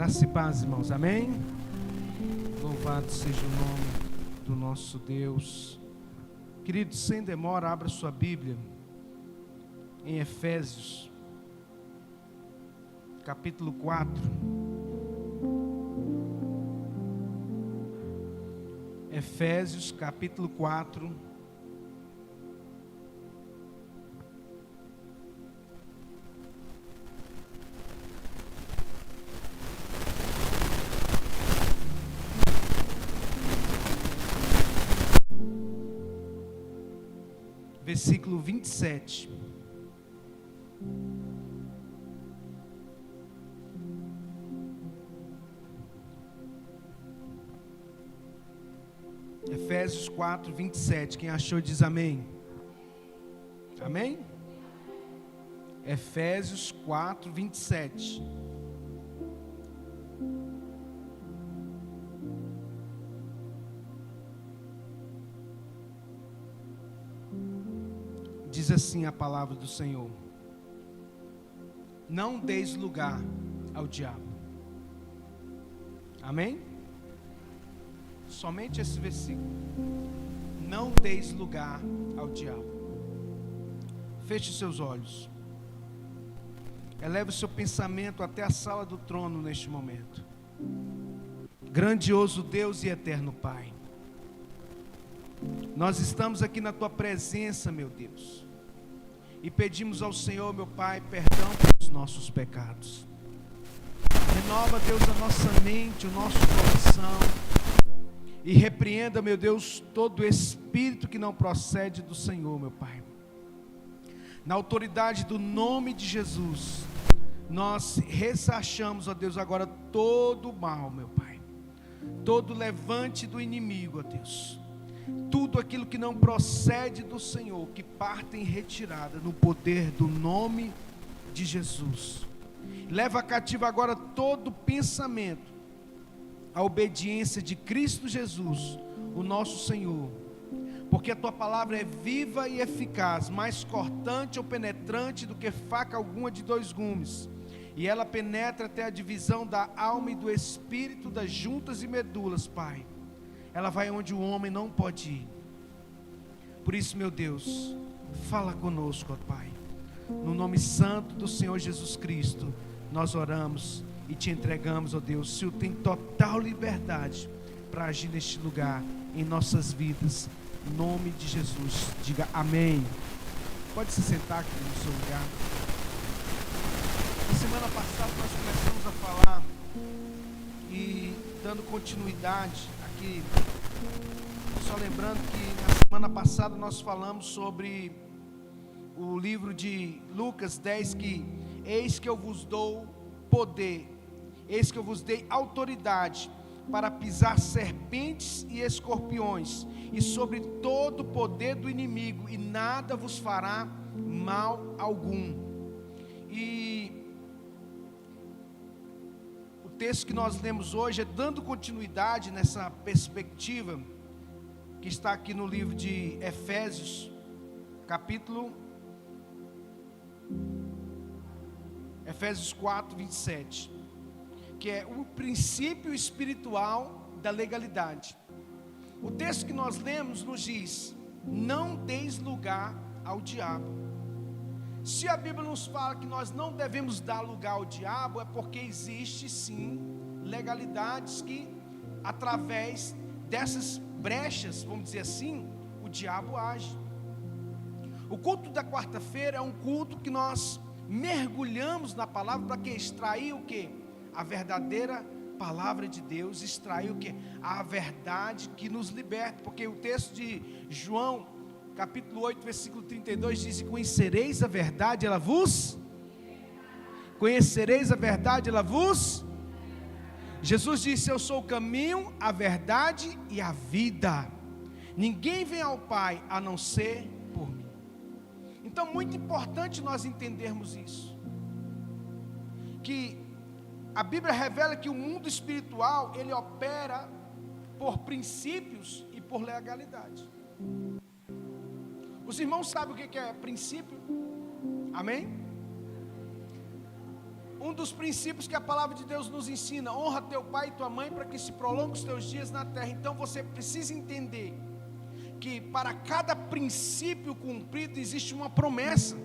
Graça e paz, irmãos, amém? Louvado seja o nome do nosso Deus. Queridos, sem demora, abra sua Bíblia em Efésios, capítulo 4. Efésios, capítulo 4. Versículo 27. Efésios 4, 27. Quem achou diz amém. Amém? Efésios 4, 27. Diz assim a palavra do Senhor: não deis lugar ao diabo. Amém? Somente esse versículo. Não deis lugar ao diabo. Feche os seus olhos. Eleve o seu pensamento até a sala do trono neste momento. Grandioso Deus e eterno Pai, nós estamos aqui na Tua presença, meu Deus, e pedimos ao Senhor, meu Pai, perdão pelos nossos pecados. Renova, Deus, a nossa mente, o nosso coração, e repreenda, meu Deus, todo espírito que não procede do Senhor, meu Pai. Na autoridade do nome de Jesus, nós ressarchamos, ó Deus, agora todo o mal, meu Pai, todo levante do inimigo, ó Deus, tudo aquilo que não procede do Senhor, que parte em retirada no poder do nome de Jesus. Leva cativo agora todo pensamento à obediência de Cristo Jesus, o nosso Senhor, porque a Tua palavra é viva e eficaz, mais cortante ou penetrante do que faca alguma de dois gumes, e ela penetra até a divisão da alma e do espírito, das juntas e medulas, Pai. Ela vai onde o homem não pode ir. Por isso, meu Deus, fala conosco, ó Pai. No nome santo do Senhor Jesus Cristo, nós oramos e Te entregamos, ó Deus. O Senhor tem total liberdade para agir neste lugar, em nossas vidas. Em nome de Jesus, diga amém. Pode se sentar aqui no seu lugar. Na semana passada nós começamos a falar e dando continuidade aqui, só lembrando que na semana passada nós falamos sobre o livro de Lucas 10, que eis que eu vos dou poder, eis que eu vos dei autoridade para pisar serpentes e escorpiões, e sobre todo o poder do inimigo, e nada vos fará mal algum. E o texto que nós lemos hoje é dando continuidade nessa perspectiva que está aqui no livro de Efésios, Efésios 4, 27, que é o princípio espiritual da legalidade. O texto que nós lemos nos diz: não deis lugar ao diabo. Se a Bíblia nos fala que nós não devemos dar lugar ao diabo, é porque existe sim legalidades que, através dessas brechas, vamos dizer assim, o diabo age. O culto da quarta-feira é um culto que nós mergulhamos na palavra para que extrair o que? A verdadeira palavra de Deus, extrair o que? A verdade que nos liberta, porque o texto de João, capítulo 8, versículo 32 diz: conhecereis a verdade, ela vos... Conhecereis a verdade, ela vos... Jesus disse: eu sou o caminho, a verdade e a vida. Ninguém vem ao Pai a não ser por mim. Então, muito importante nós entendermos isso, que a Bíblia revela que o mundo espiritual, ele opera por princípios e por legalidade. Os irmãos sabem o que é princípio? Amém? um dos princípios que a palavra de Deus nos ensina: honra teu pai e tua mãe para que se prolongue os teus dias na terra. Então você precisa entender que para cada princípio cumprido existe uma promessa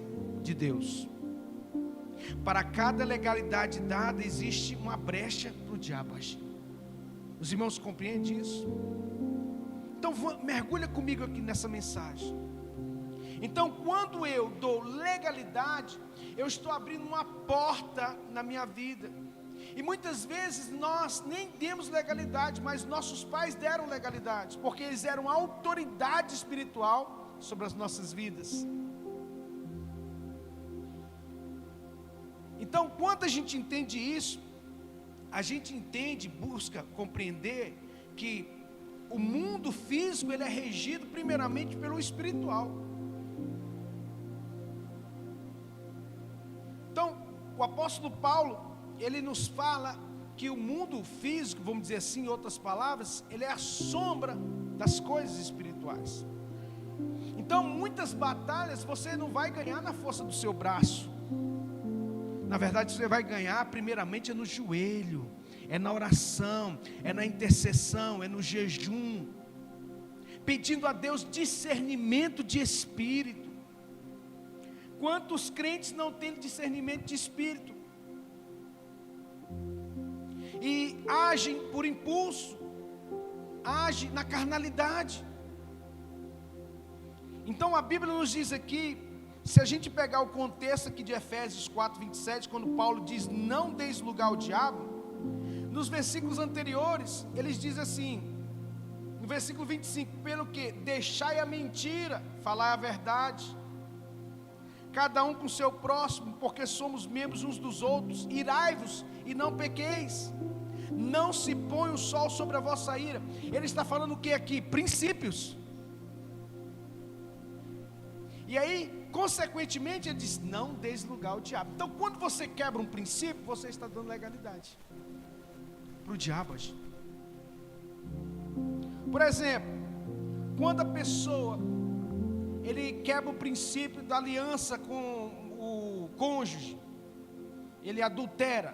de Deus. Para cada legalidade dada existe uma brecha para o diabo agir. Os irmãos compreendem isso? Então mergulha comigo aqui nessa mensagem. Então, quando eu dou legalidade, eu estou abrindo uma porta na minha vida. E muitas vezes nós nem demos legalidade, mas nossos pais deram legalidade, porque eles eram autoridade espiritual sobre as nossas vidas. Então, quando a gente entende isso, a gente entende, busca compreender que o mundo físico ele é regido primeiramente pelo espiritual. Então, o apóstolo Paulo, ele nos fala que o mundo físico, vamos dizer assim, em outras palavras, ele é a sombra das coisas espirituais. Então, muitas batalhas você não vai ganhar na força do seu braço. Na verdade, você vai ganhar primeiramente no joelho, é na oração, é na intercessão, é no jejum, pedindo a Deus discernimento de espírito. Quantos crentes não têm discernimento de espírito? E agem por impulso, agem na carnalidade. Então a Bíblia nos diz aqui, se a gente pegar o contexto aqui de Efésios 4:27, quando Paulo diz não deis lugar ao diabo, nos versículos anteriores, eles dizem assim, no versículo 25, pelo que deixai a mentira, falai a verdade, cada um com seu próximo, porque somos membros uns dos outros, irai-vos e não pequeis, não se põe o sol sobre a vossa ira. Ele está falando o que aqui? Princípios. E aí, consequentemente, ele diz, não deis lugar ao diabo. Então, quando você quebra um princípio, você está dando legalidade para o diabo agir. Por exemplo, quando a pessoa, ele quebra o princípio da aliança com o cônjuge, ele adultera,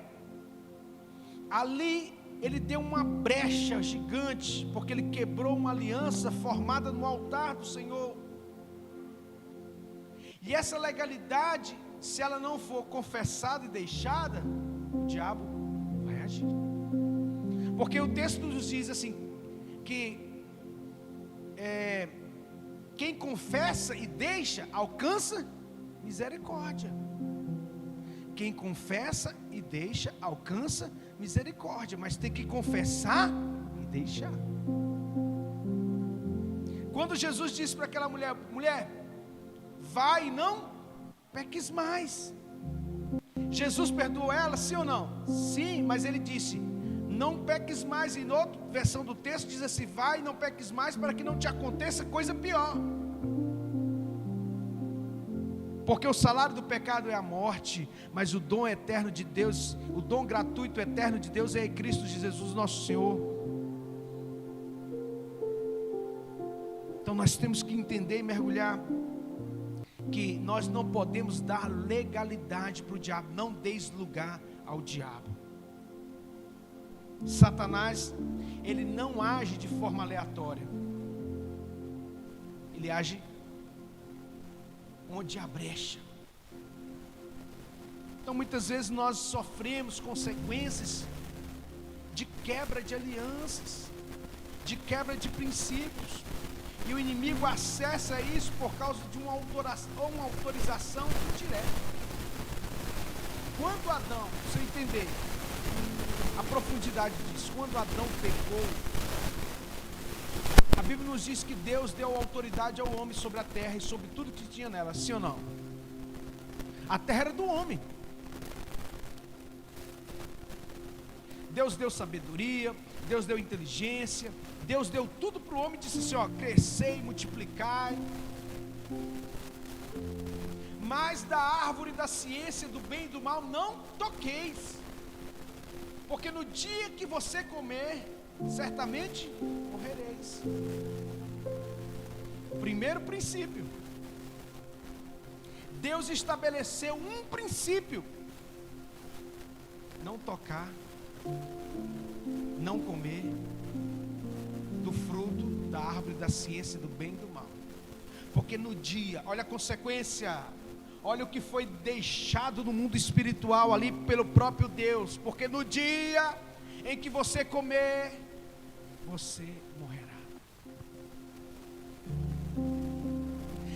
ali ele deu uma brecha gigante, porque ele quebrou uma aliança formada no altar do Senhor. E essa legalidade, se ela não for confessada e deixada, o diabo vai agir. Porque o texto nos diz assim, que quem confessa e deixa, alcança misericórdia. Quem confessa e deixa, alcança misericórdia. Mas tem que confessar e deixar. Quando Jesus disse para aquela mulher, vai e não peques mais. Jesus perdoou ela, sim ou não? Sim, mas ele disse, não peques mais. E em outra versão do texto diz assim, vai e não peques mais, para que não te aconteça coisa pior. Porque o salário do pecado é a morte, mas o dom eterno de Deus, o dom gratuito eterno de Deus é em Cristo Jesus nosso Senhor. Então nós temos que entender e mergulhar que nós não podemos dar legalidade para o diabo. Não deis lugar ao diabo. Satanás, ele não age de forma aleatória, ele age onde há brecha. Então muitas vezes nós sofremos consequências de quebra de alianças, de quebra de princípios, e o inimigo acessa isso por causa de uma autorização indireta. Quando Adão, para você entender a profundidade disso, quando Adão pecou, a Bíblia nos diz que Deus deu autoridade ao homem sobre a terra e sobre tudo que tinha nela, sim ou não? A terra era do homem. Deus deu sabedoria, Deus deu inteligência, Deus deu tudo para o homem e disse assim, ó, crescei, multiplicai. Mas da árvore da ciência do bem e do mal não toqueis, porque no dia que você comer, certamente morrereis. Primeiro princípio, Deus estabeleceu um princípio não tocar, não comer do fruto da árvore da ciência do bem e do mal. Porque no dia, olha a consequência, olha o que foi deixado no mundo espiritual ali pelo próprio Deus. Porque no dia em que você comer, você morrerá.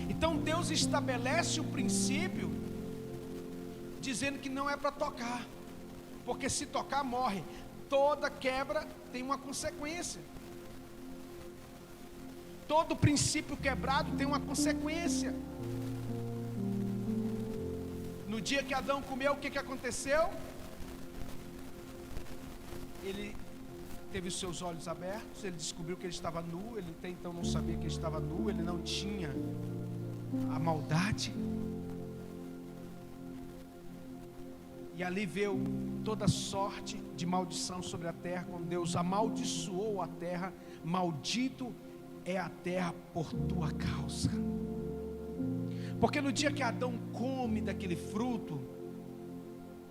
Então Deus estabelece o princípio dizendo que não é para tocar, porque se tocar morre. Toda quebra tem uma consequência. Todo princípio quebrado tem uma consequência. No dia que Adão comeu, o que aconteceu? Ele teve os seus olhos abertos, ele descobriu que ele estava nu. Ele até então não sabia que ele estava nu, ele não tinha a maldade. E ali veio toda sorte de maldição sobre a terra. Quando Deus amaldiçoou a terra, maldito é a terra por tua causa. Porque no dia que Adão come daquele fruto,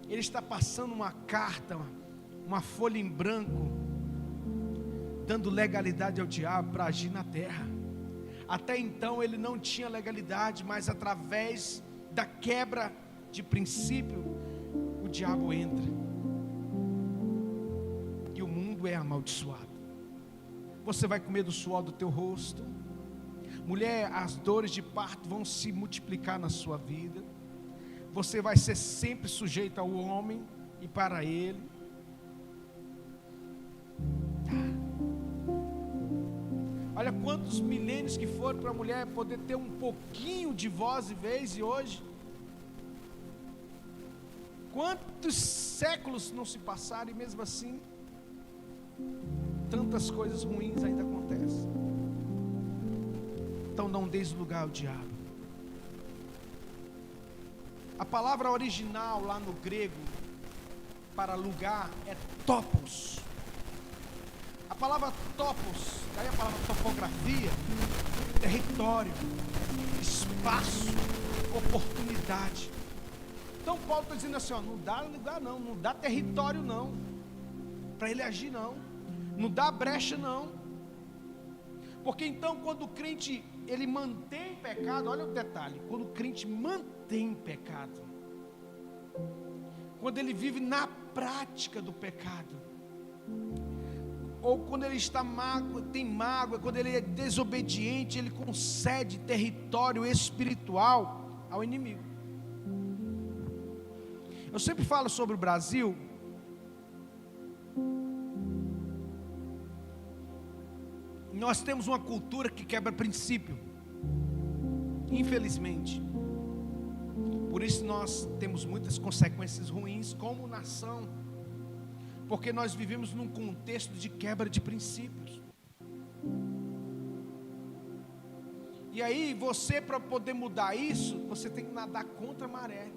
ele está passando uma carta, uma folha em branco, dando legalidade ao diabo para agir na terra. Até então ele não tinha legalidade, mas através da quebra de princípio, o diabo entra e o mundo é amaldiçoado. Você vai comer do suor do teu rosto. Mulher, as dores de parto vão se multiplicar na sua vida. Você vai ser sempre sujeito ao homem e para ele. Olha quantos milênios que foram para a mulher poder ter um pouquinho de voz e vez, e hoje quantos séculos não se passaram e mesmo assim tantas coisas ruins ainda acontecem. Então não deis lugar ao diabo. A palavra original lá no grego para lugar é topos. A palavra topos, daí a palavra topografia, território, espaço, oportunidade. Então Paulo está dizendo assim, ó, não dá lugar não, não dá território não, para ele agir não dá brecha não. Porque então quando o crente ele mantém pecado, olha o detalhe, quando o crente mantém pecado, quando ele vive na prática do pecado, ou quando ele está tem mágoa, quando ele é desobediente, ele concede território espiritual ao inimigo. Eu sempre falo sobre o Brasil. Nós temos uma cultura que quebra princípio, infelizmente. Por isso nós temos muitas consequências ruins como nação, porque nós vivemos num contexto de quebra de princípios. E aí você, para poder mudar isso, você tem que nadar contra a maré.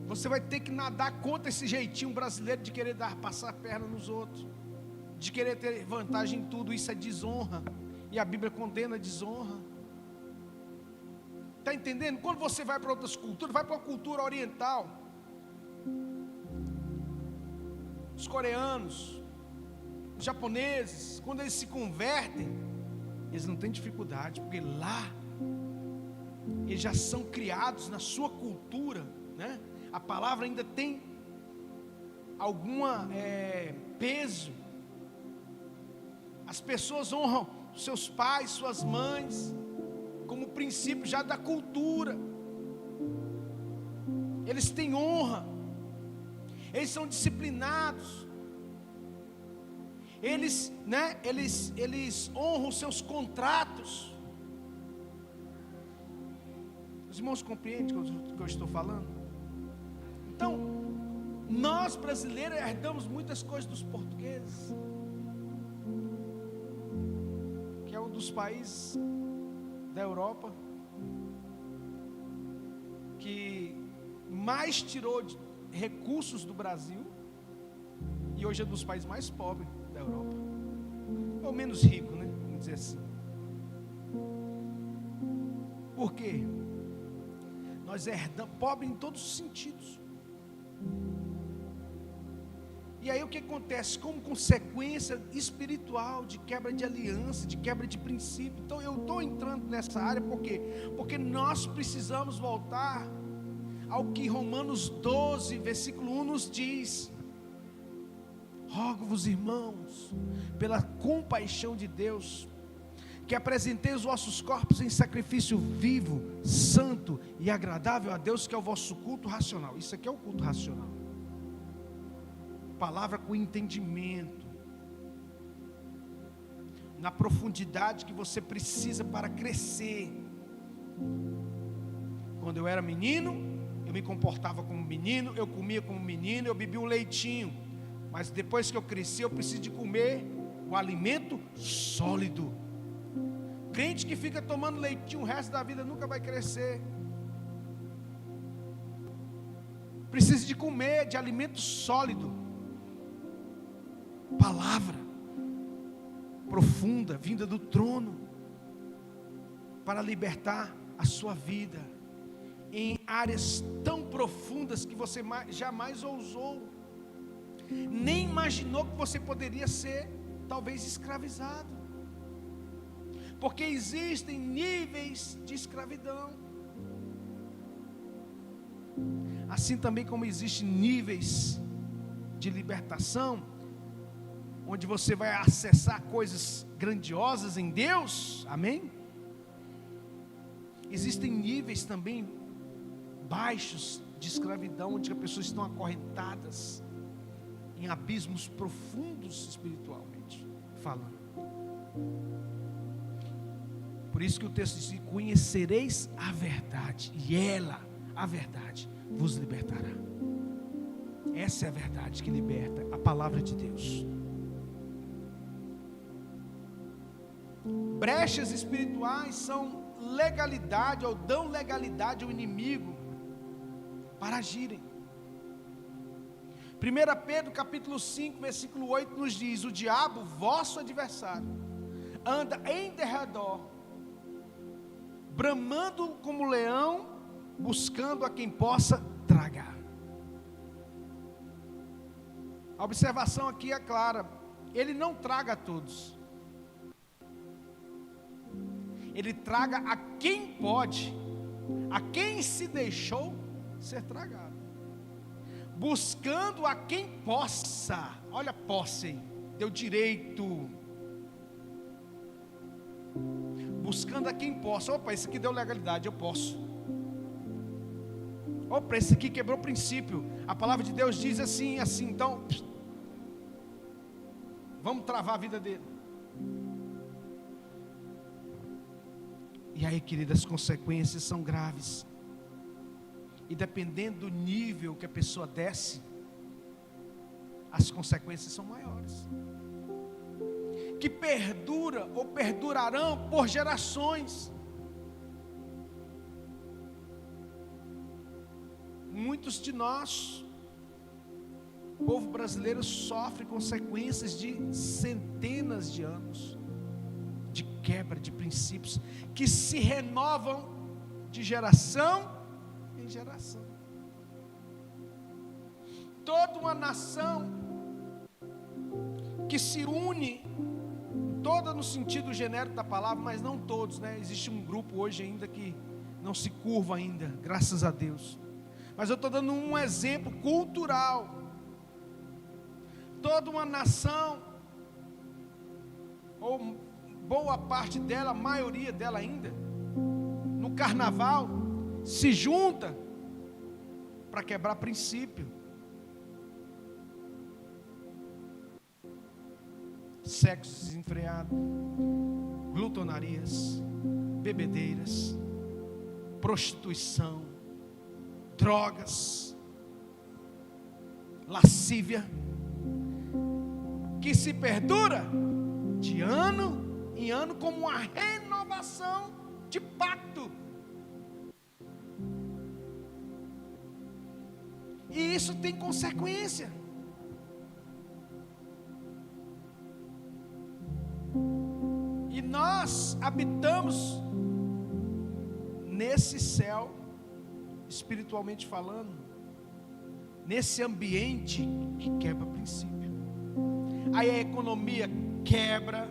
Você vai ter que nadar contra esse jeitinho brasileiro de querer passar a perna nos outros, de querer ter vantagem em tudo. Isso é desonra, e a Bíblia condena a desonra. Está entendendo? Quando você vai para outras culturas, vai para a cultura oriental, os coreanos, os japoneses, quando eles se convertem, eles não têm dificuldade, porque lá eles já são criados na sua cultura, né? A palavra ainda tem alguma peso. As pessoas honram seus pais, suas mães, como princípio já da cultura. Eles têm honra, eles são disciplinados, eles honram os seus contratos. Os irmãos compreendem o que eu estou falando? Então, nós brasileiros herdamos muitas coisas dos portugueses, que é um dos países da Europa que mais tirou recursos do Brasil, e hoje é um dos países mais pobres da Europa, ou menos rico, né? Vamos dizer assim. Por quê? Nós herdamos, pobre em todos os sentidos. E aí o que acontece? Como consequência espiritual de quebra de aliança, de quebra de princípio. Então eu estou entrando nessa área porque nós precisamos voltar ao que Romanos 12, versículo 1 nos diz: rogo-vos, irmãos, pela compaixão de Deus, que apresenteis os vossos corpos em sacrifício vivo, santo e agradável a Deus, que é o vosso culto racional. Isso aqui é o culto racional. Palavra com entendimento, na profundidade que você precisa para crescer. Quando eu era menino, eu me comportava como menino, eu comia como menino, eu bebia um leitinho. Mas depois que eu cresci, eu preciso de comer um alimento sólido. Crente que fica tomando leitinho o resto da vida nunca vai crescer. Precisa de comer de alimento sólido. Palavra profunda, vinda do trono, para libertar a sua vida em áreas tão profundas que você jamais ousou, nem imaginou que você poderia ser, talvez, escravizado. Porque existem níveis de escravidão, assim também como existem níveis de libertação, onde você vai acessar coisas grandiosas em Deus, amém? Existem níveis também baixos de escravidão, onde as pessoas estão acorrentadas em abismos profundos espiritualmente falando. Por isso que o texto diz: conhecereis a verdade, e ela, a verdade, vos libertará. Essa é a verdade que liberta, a palavra de Deus. Brechas espirituais são legalidade, ou dão legalidade ao inimigo para agirem. 1 Pedro capítulo 5, versículo 8 nos diz: o diabo, vosso adversário, anda em derredor, bramando como leão, buscando a quem possa tragar. A observação aqui é clara: ele não traga a todos, ele traga a quem pode, a quem se deixou ser tragado, buscando a quem possa. Olha a posse aí, deu direito, buscando a quem possa. Opa, esse aqui deu legalidade, eu posso. Opa, esse aqui quebrou o princípio, a palavra de Deus diz assim, então vamos travar a vida dele. E aí, queridas, as consequências são graves. E dependendo do nível que a pessoa desce, as consequências são maiores. Que perdura ou perdurarão por gerações. Muitos de nós, povo brasileiro, sofre consequências de centenas de anos de quebra de princípios que se renovam de geração em geração. Toda uma nação que se une, toda no sentido genérico da palavra, mas não todos, né? Existe um grupo hoje ainda que não se curva ainda, graças a Deus. Mas eu estou dando um exemplo cultural. Toda uma nação, ou boa parte dela, a maioria dela ainda, no carnaval, se junta para quebrar princípio. Sexo desenfreado, glutonarias, bebedeiras, prostituição, drogas, lascívia, que se perdura de ano em ano como uma renovação de pacto. E isso tem consequência. E nós habitamos nesse céu, espiritualmente falando, nesse ambiente que quebra princípio. Aí a economia quebra,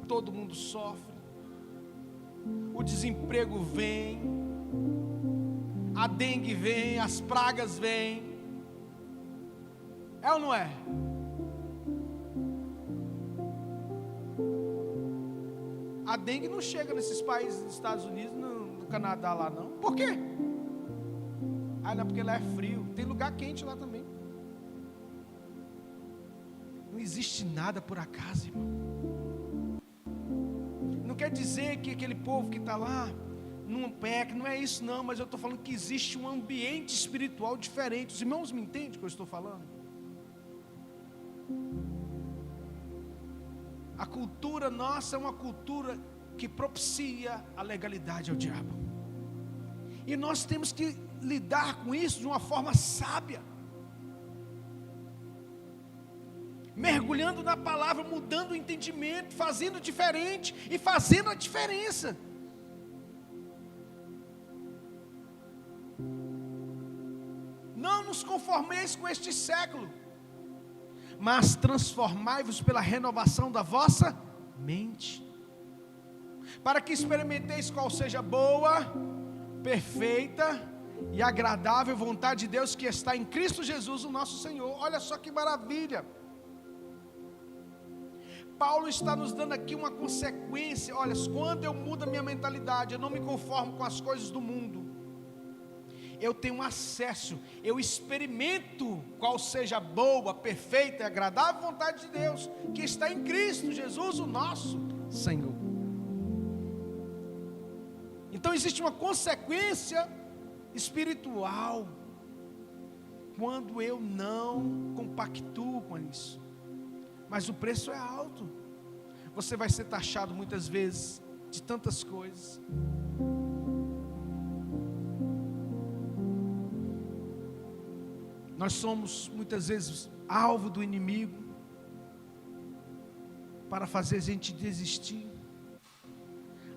todo mundo sofre, o desemprego vem, a dengue vem, as pragas vêm. É ou não é? A dengue não chega nesses países dos Estados Unidos, no Canadá lá não. Por quê? Ah, não, porque lá é frio. Tem lugar quente lá também. Não existe nada por acaso, irmão. Não quer dizer que aquele povo que está lá não peca, não é isso não, mas eu estou falando que existe um ambiente espiritual diferente. Os irmãos me entendem o que eu estou falando? A cultura nossa é uma cultura que propicia a legalidade ao diabo. E nós temos que lidar com isso de uma forma sábia. Mergulhando na palavra, mudando o entendimento, fazendo diferente e fazendo a diferença. Não nos conformeis com este século, mas transformai-vos pela renovação da vossa mente, para que experimenteis qual seja a boa, perfeita e agradável vontade de Deus que está em Cristo Jesus, o nosso Senhor. Olha só que maravilha. Paulo está nos dando aqui uma consequência. Olha, quando eu mudo a minha mentalidade, eu não me conformo com as coisas do mundo, eu tenho acesso, eu experimento qual seja a boa, perfeita e agradável vontade de Deus, que está em Cristo Jesus, o nosso Senhor. Então existe uma consequência espiritual, quando eu não compactuo com isso. Mas o preço é alto. Você vai ser taxado muitas vezes de tantas coisas. Nós somos muitas vezes alvo do inimigo para fazer a gente desistir.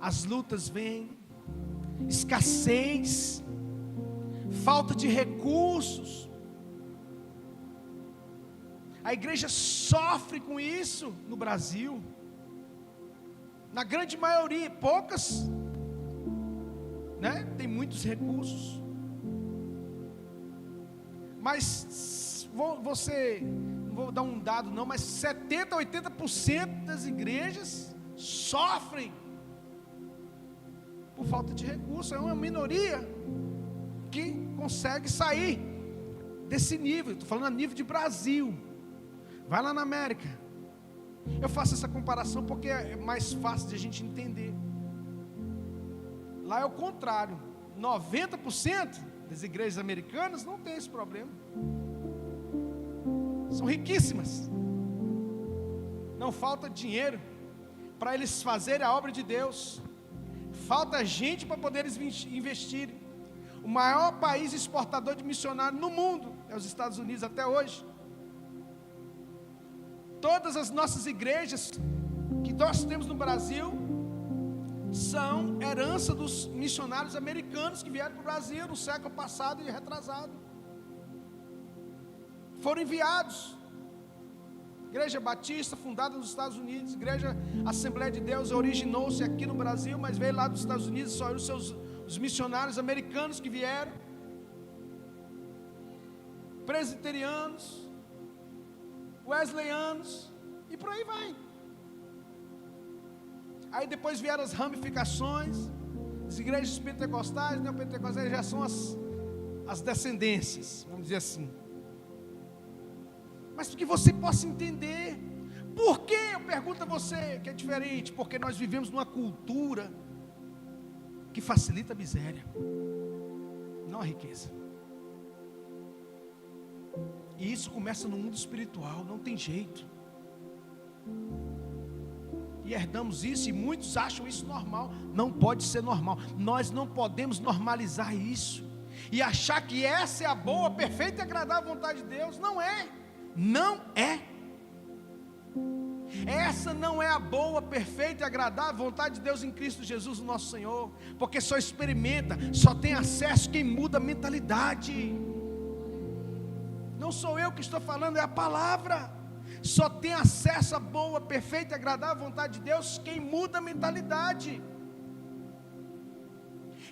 As lutas vêm, escassez, falta de recursos. A igreja sofre com isso no Brasil. Na grande maioria, poucas, né? Tem muitos recursos. Mas não vou dar um dado não, mas 70% a 80% das igrejas sofrem por falta de recursos. É uma minoria que consegue sair desse nível. Estou falando a nível de Brasil. Vai lá na América. Eu faço essa comparação porque é mais fácil de a gente entender. Lá é o contrário. 90% das igrejas americanas não tem esse problema. São riquíssimas. Não falta dinheiro para eles fazerem a obra de Deus. Falta gente para poder eles investirem. O maior país exportador de missionários no mundo é os Estados Unidos até hoje. Todas as nossas igrejas que nós temos no Brasil são herança dos missionários americanos que vieram para o Brasil no século passado e retrasado. Foram enviados. Igreja Batista, fundada nos Estados Unidos. Igreja Assembleia de Deus originou-se aqui no Brasil, mas veio lá dos Estados Unidos, só os missionários americanos que vieram. Presbiterianos, wesleyanos, e por aí vai. Aí depois vieram as ramificações, as igrejas pentecostais, neopentecostais, já são as descendências, vamos dizer assim. Mas para que você possa entender, por que eu pergunto a você que é diferente? Porque nós vivemos numa cultura que facilita a miséria, não a riqueza. E isso começa no mundo espiritual, não tem jeito. E herdamos isso, e muitos acham isso normal. Não pode ser normal. Nós não podemos normalizar isso e achar que essa é a boa, perfeita e agradável vontade de Deus. Não é. Não é. Essa não é a boa, perfeita e agradável vontade de Deus em Cristo Jesus, o nosso Senhor. Porque só experimenta, só tem acesso quem muda a mentalidade. Não sou eu que estou falando, é a palavra. Só tem acesso à boa, perfeita e agradável vontade de Deus quem muda a mentalidade,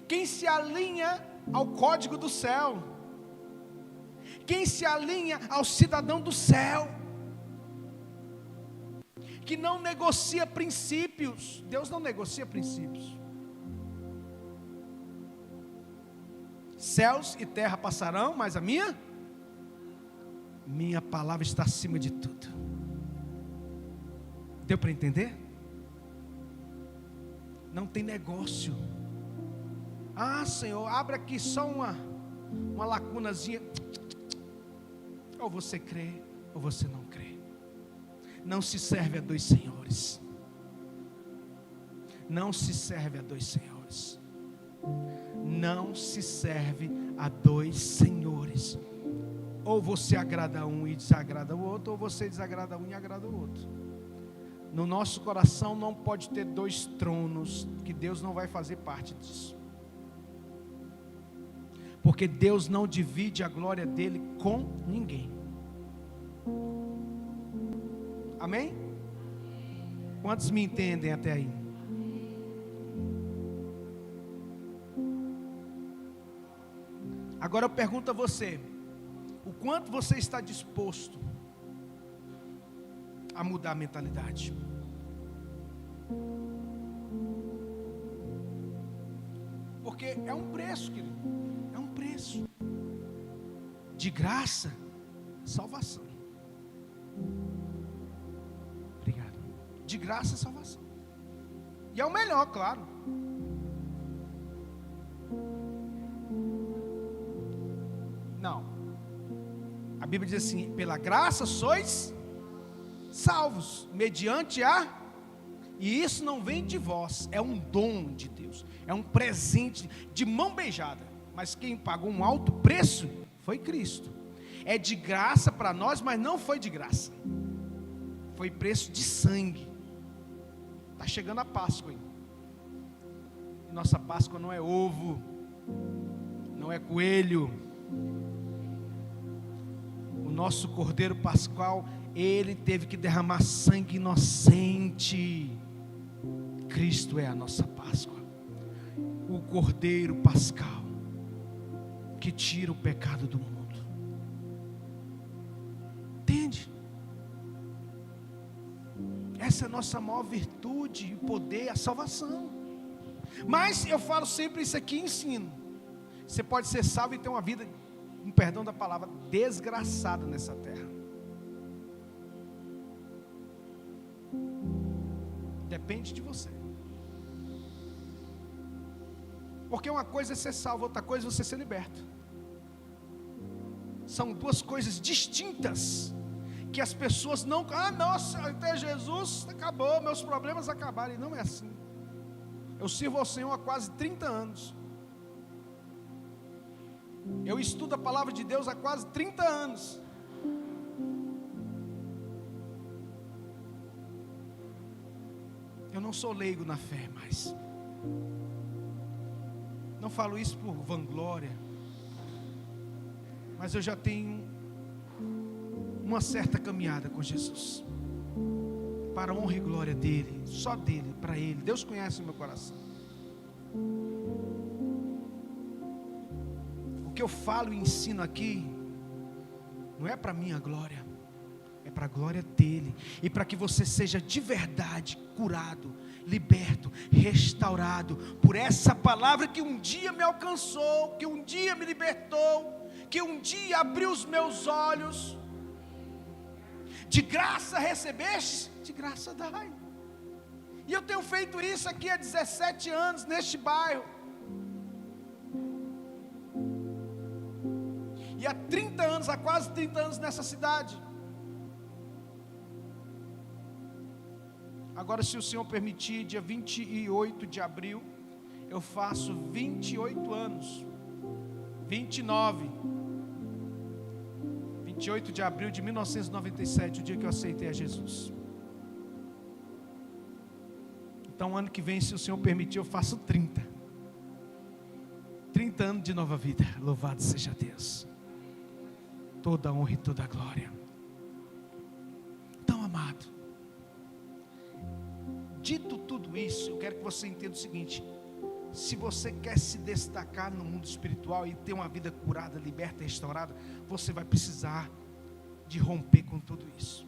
quem se alinha ao código do céu, quem se alinha ao cidadão do céu, que não negocia princípios. Deus não negocia princípios. Céus e terra passarão, mas a minha palavra está acima de tudo. Deu para entender? Não tem negócio. Ah, Senhor, abre aqui só uma lacunazinha. Ou você crê, ou você não crê. Não se serve a dois senhores. Não se serve a dois senhores. Não se serve a dois senhores. Ou você agrada um e desagrada o outro, ou você desagrada um e agrada o outro. No nosso coração não pode ter dois tronos, que Deus não vai fazer parte disso. Porque Deus não divide a glória dele com ninguém. Amém? Quantos me entendem até aí? Agora eu pergunto a você: o quanto você está disposto a mudar a mentalidade? Porque é um preço, querido. É um preço. De graça, salvação. Obrigado. De graça, salvação. E é o melhor, claro. Não. A Bíblia diz assim: pela graça sois salvos, mediante a... E isso não vem de vós, é um dom de Deus, é um presente de mão beijada. Mas quem pagou um alto preço foi Cristo. É de graça para nós, mas não foi de graça. Foi preço de sangue. Está chegando a Páscoa aí. E nossa Páscoa não é ovo, não é coelho. O nosso Cordeiro Pascal, ele teve que derramar sangue inocente. Cristo é a nossa Páscoa. O Cordeiro Pascal, que tira o pecado do mundo. Entende? Essa é a nossa maior virtude, o poder, a salvação. Mas eu falo sempre isso aqui e ensino. Você pode ser salvo e ter uma vida, um perdão da palavra, desgraçada nessa terra. Depende de você. Porque uma coisa é ser salvo, outra coisa é você ser liberto. São duas coisas distintas, que as pessoas não... Ah, nossa, até Jesus acabou, meus problemas acabaram. E não é assim. Eu sirvo ao Senhor há quase 30 anos. Eu estudo a palavra de Deus há quase 30 anos. Eu não sou leigo na fé mais. Não falo isso por vanglória, mas eu já tenho uma certa caminhada com Jesus, para a honra e glória dele, só dele, para ele. Deus conhece o meu coração. O que eu falo e ensino aqui não é para minha glória, é para a glória dele, e para que você seja de verdade curado, liberto, restaurado por essa palavra que um dia me alcançou, que um dia me libertou, que um dia abriu os meus olhos. De graça recebeste, de graça dai. E eu tenho feito isso aqui há 17 anos neste bairro. E há 30 anos, há quase 30 anos nessa cidade. Agora, se o Senhor permitir, dia 28 de abril, eu faço 28 anos. 28 de abril de 1997, o dia que eu aceitei a Jesus. Então, ano que vem, se o Senhor permitir, eu faço 30 anos de nova vida. Louvado seja Deus. toda a honra e toda a glória. Então, amado, dito tudo isso, eu quero que você entenda o seguinte: se você quer se destacar no mundo espiritual e ter uma vida curada, liberta e restaurada, você vai precisar de romper com tudo isso,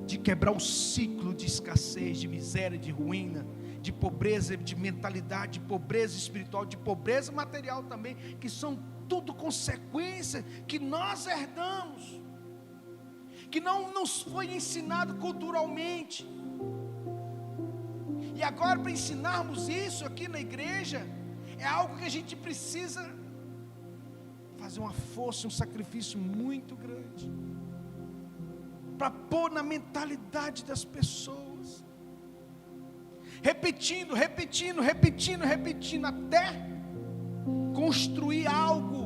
de quebrar o ciclo de escassez, de miséria, de ruína, de pobreza, de mentalidade, de pobreza espiritual, de pobreza material também, que são tudo consequência que nós herdamos, que não nos foi ensinado culturalmente. E agora, para ensinarmos isso aqui na igreja, é algo que a gente precisa fazer uma força, um sacrifício muito grande, para pôr na mentalidade das pessoas, repetindo, até construir algo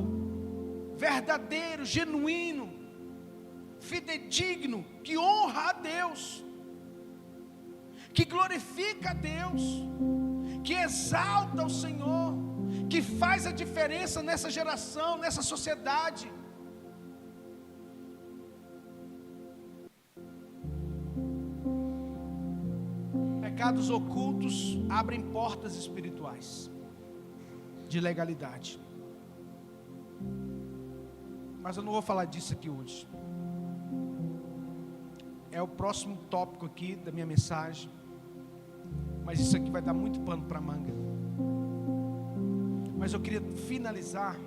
verdadeiro, genuíno, fidedigno, que honra a Deus, que glorifica a Deus, que exalta o Senhor, que faz a diferença nessa geração, nessa sociedade. Pecados ocultos abrem portas espirituais de legalidade. Mas eu não vou falar disso aqui hoje. É o próximo tópico aqui da minha mensagem. Mas isso aqui vai dar muito pano para manga. Mas eu queria finalizar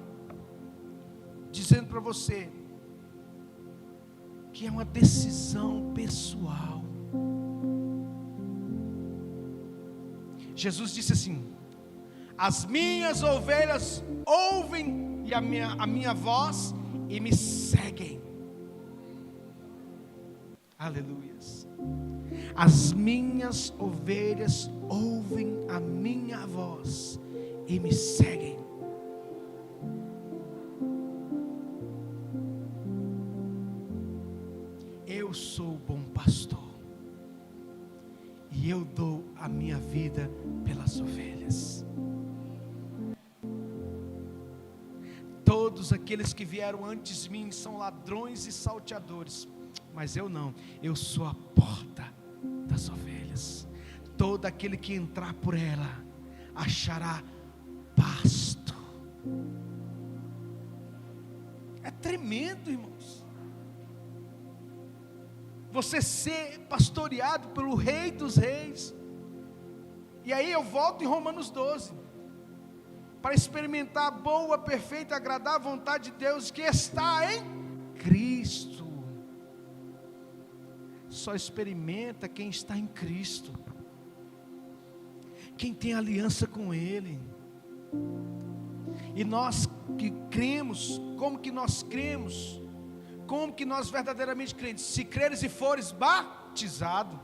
dizendo para você que é uma decisão pessoal. Jesus disse assim: as minhas ovelhas ouvem a minha voz e me seguem. Aleluias. As minhas ovelhas ouvem a minha voz e me seguem. Eu sou o bom pastor, e eu dou a minha vida pelas ovelhas. Todos aqueles que vieram antes de mim são ladrões e salteadores, mas eu não, eu sou a porta das ovelhas. Todo aquele que entrar por ela achará pasto. É tremendo, irmãos, você ser pastoreado pelo Rei dos Reis. E aí eu volto em Romanos 12, para experimentar a boa, perfeita, agradável vontade de Deus que está em Cristo. Só experimenta quem está em Cristo, quem tem aliança com Ele. E nós que cremos, como que nós cremos? Como que nós verdadeiramente cremos? Se creres e fores batizado,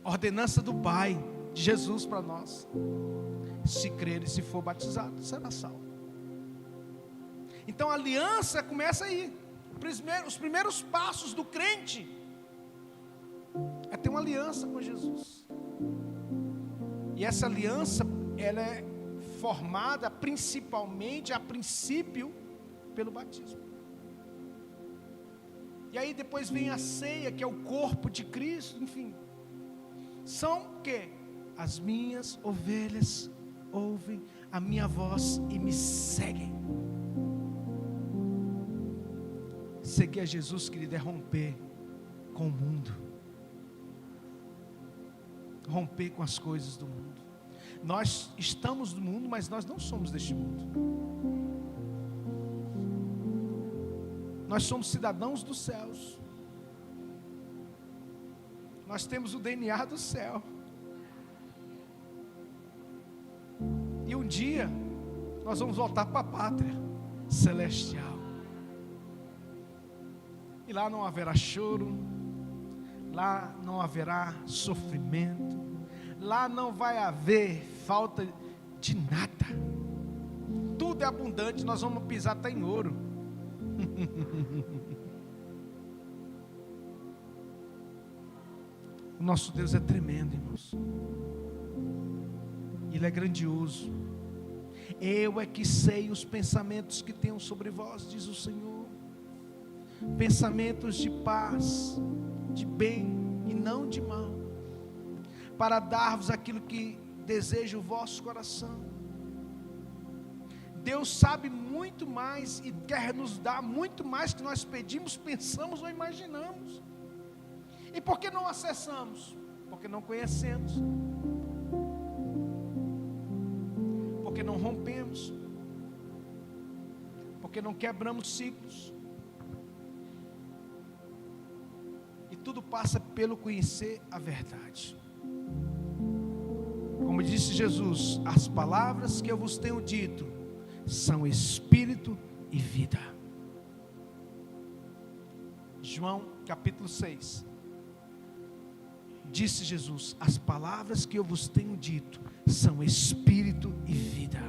ordenança do Pai, de Jesus para nós. Se creres e for batizado, será salvo. Então a aliança começa aí. Os primeiros passos do crente é ter uma aliança com Jesus. E essa aliança, ela é formada principalmente, a princípio, pelo batismo. E aí depois vem a ceia, que é o corpo de Cristo. Enfim, são o quê? As minhas ovelhas ouvem a minha voz e me seguem. Seguir a Jesus, querido, é romper com o mundo, romper com as coisas do mundo. Nós estamos no mundo, mas nós não somos deste mundo. Nós somos cidadãos dos céus. Nós temos o DNA do céu. E um dia nós vamos voltar para a pátria celestial. E lá não haverá choro, lá não haverá sofrimento, lá não vai haver falta de nada. Tudo é abundante, nós vamos pisar até em ouro. O nosso Deus é tremendo, irmãos. Ele é grandioso. Eu é que sei os pensamentos que tenho sobre vós, diz o Senhor, pensamentos de paz, de bem e não de mal, para dar-vos aquilo que deseja o vosso coração. Deus sabe muito mais e quer nos dar muito mais que nós pedimos, pensamos ou imaginamos. E por que não acessamos? Porque não conhecemos, porque não rompemos, porque não quebramos ciclos. E tudo passa pelo conhecer a verdade. Como disse Jesus, as palavras que eu vos tenho dito são espírito e vida. João capítulo 6. Disse Jesus, as palavras que eu vos tenho dito são espírito e vida.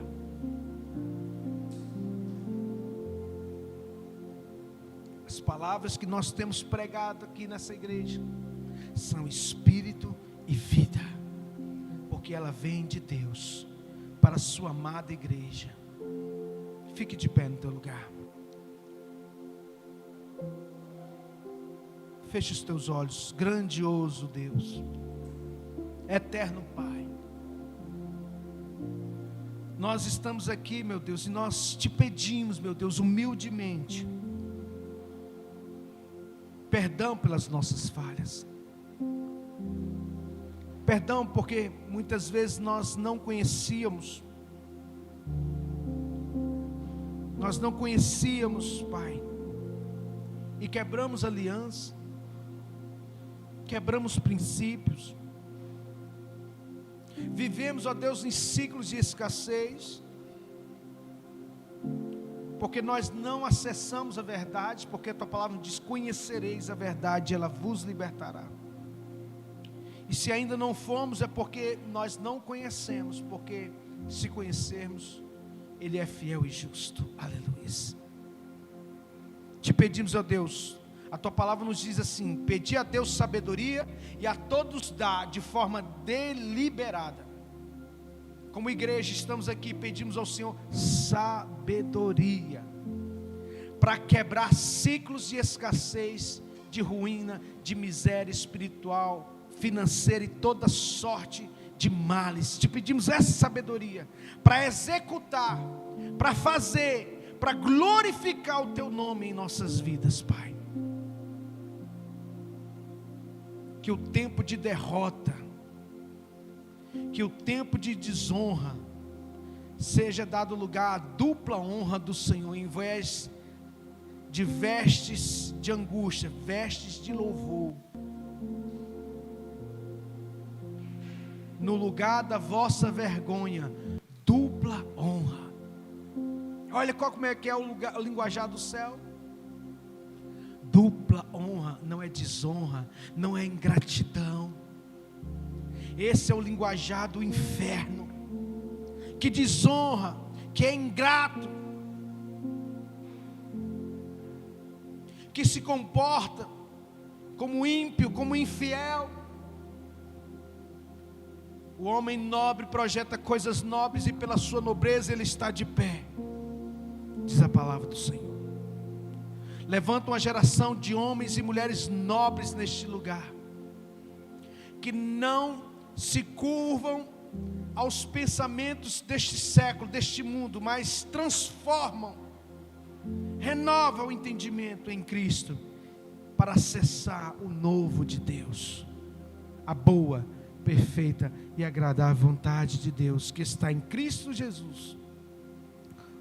As palavras que nós temos pregado aqui nessa igreja são espírito e vida, porque ela vem de Deus para a sua amada igreja. Fique de pé no teu lugar. Feche os teus olhos. Grandioso Deus, eterno Pai, nós estamos aqui, meu Deus, e nós te pedimos, meu Deus, humildemente, perdão pelas nossas falhas. Perdão porque muitas vezes nós não conhecíamos, Pai, e quebramos aliança, quebramos princípios, vivemos, ó Deus, em ciclos de escassez, porque nós não acessamos a verdade, porque a tua palavra diz, conhecereis a verdade, ela vos libertará. E se ainda não fomos, é porque nós não conhecemos, porque se conhecermos, Ele é fiel e justo. Aleluia. Te pedimos, ó Deus, a tua palavra nos diz assim: pedi a Deus sabedoria e a todos dá de forma deliberada. Como igreja estamos aqui, pedimos ao Senhor sabedoria para quebrar ciclos de escassez, de ruína, de miséria espiritual, financeira e toda sorte de males. Te pedimos essa sabedoria para executar, para fazer, para glorificar o teu nome em nossas vidas, Pai. Que o tempo de derrota, que o tempo de desonra seja dado lugar à dupla honra do Senhor, em vez de vestes de angústia, vestes de louvor. No lugar da vossa vergonha, dupla honra. Olha como é que é o linguajar do céu. Dupla honra, não é desonra, não é ingratidão. Esse é o linguajar do inferno, que desonra, que é ingrato, que se comporta como ímpio, como infiel. O homem nobre projeta coisas nobres e pela sua nobreza ele está de pé, diz a palavra do Senhor. Levanta uma geração de homens e mulheres nobres neste lugar, que não se curvam aos pensamentos deste século, deste mundo, mas transformam, renovam o entendimento em Cristo, para acessar o novo de Deus, a boa, perfeita e agradável vontade de Deus, que está em Cristo Jesus,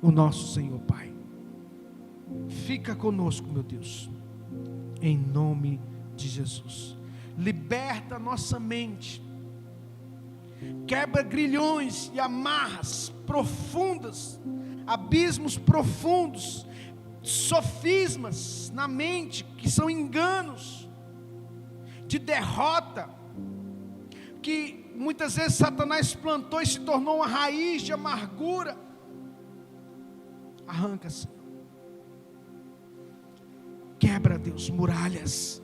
o nosso Senhor. Pai, fica conosco, meu Deus, em nome de Jesus. Liberta a nossa mente, quebra grilhões e amarras profundas, abismos profundos, sofismas na mente, que são enganos de derrota, que muitas vezes Satanás plantou e se tornou uma raiz de amargura. Arranca, Senhor. Quebra, Deus, muralhas,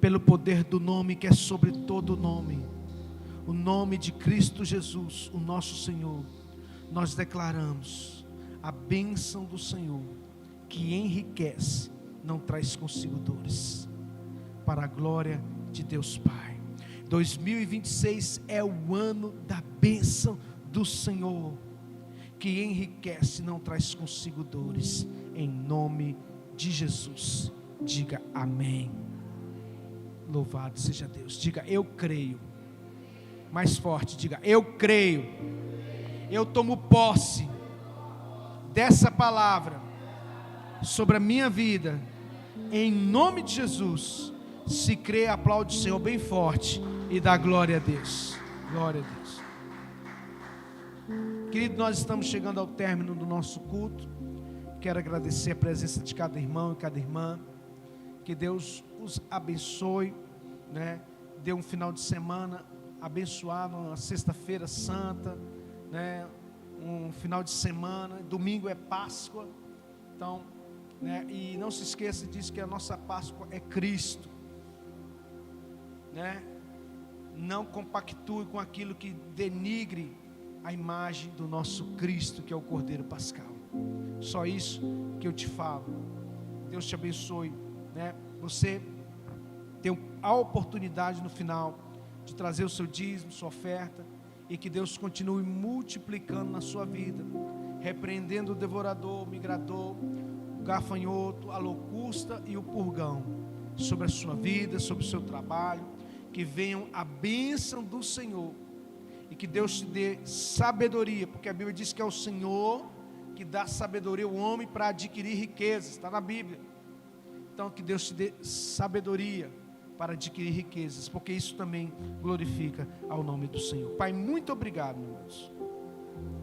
pelo poder do nome que é sobre todo nome, o nome de Cristo Jesus, o nosso Senhor. nós declaramos a bênção do Senhor, que enriquece, não traz consigo dores, para a glória de Deus Pai. 2026 é o ano da bênção do Senhor, que enriquece, não traz consigo dores, em nome de Jesus. Diga amém. Louvado seja Deus. Diga eu creio. Mais forte, diga eu creio. Eu tomo posse dessa palavra sobre a minha vida, em nome de Jesus. Se crê, aplaude o Senhor bem forte e dá glória a Deus. Glória a Deus. Querido, nós estamos chegando ao término do nosso culto. Quero agradecer a presença de cada irmão e cada irmã. Que Deus os abençoe, né? Dê um final de semana abençoado, uma sexta-feira santa, né? Um final de semana, domingo é Páscoa. Então, né? E não se esqueça disso, que a nossa Páscoa é Cristo, né? Não compactue com aquilo que denigre a imagem do nosso Cristo, que é o Cordeiro Pascal. Só isso que eu te falo. Deus te abençoe, né? Você tem a oportunidade no final de trazer o seu dízimo, sua oferta, e que Deus continue multiplicando na sua vida, repreendendo o devorador, o migrador, o gafanhoto, a locusta e o purgão sobre a sua vida, sobre o seu trabalho. Que venham a bênção do Senhor, e que Deus te dê sabedoria, porque a Bíblia diz que é o Senhor que dá sabedoria ao homem para adquirir riquezas, está na Bíblia. Então que Deus te dê sabedoria para adquirir riquezas, porque isso também glorifica ao nome do Senhor. Pai, muito obrigado, meu Deus.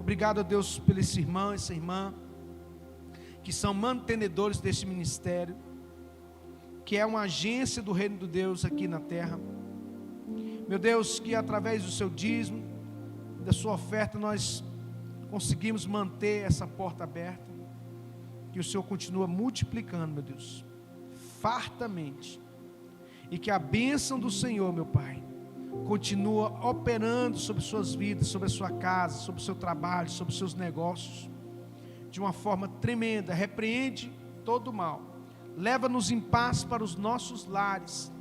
Obrigado a Deus pelo esse irmão, essa irmã, que são mantenedores deste ministério, que é uma agência do reino de Deus aqui na terra. Meu Deus, que através do seu dízimo, da sua oferta, nós conseguimos manter essa porta aberta. Que o Senhor continua multiplicando, meu Deus, fartamente. E que a bênção do Senhor, meu Pai, continua operando sobre suas vidas, sobre a sua casa, sobre o seu trabalho, sobre os seus negócios, de uma forma tremenda. Repreende todo o mal, leva-nos em paz para os nossos lares,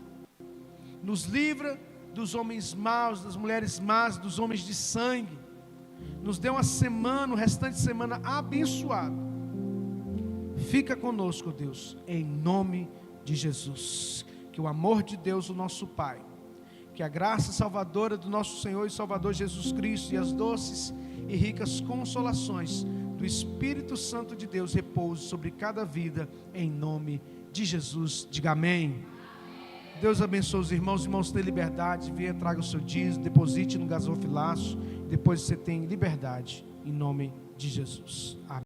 nos livra dos homens maus, das mulheres más, dos homens de sangue. Nos dê uma semana, o restante de semana abençoado. Fica conosco, Deus, em nome de Jesus. Que o amor de Deus, o nosso Pai, que a graça salvadora do nosso Senhor e Salvador Jesus Cristo, e as doces e ricas consolações do Espírito Santo de Deus repouse sobre cada vida, em nome de Jesus. Diga amém. Deus abençoe os irmãos tenham liberdade, venha, traga o seu dízimo, deposite no gasofilaço, depois você tem liberdade, em nome de Jesus. Amém.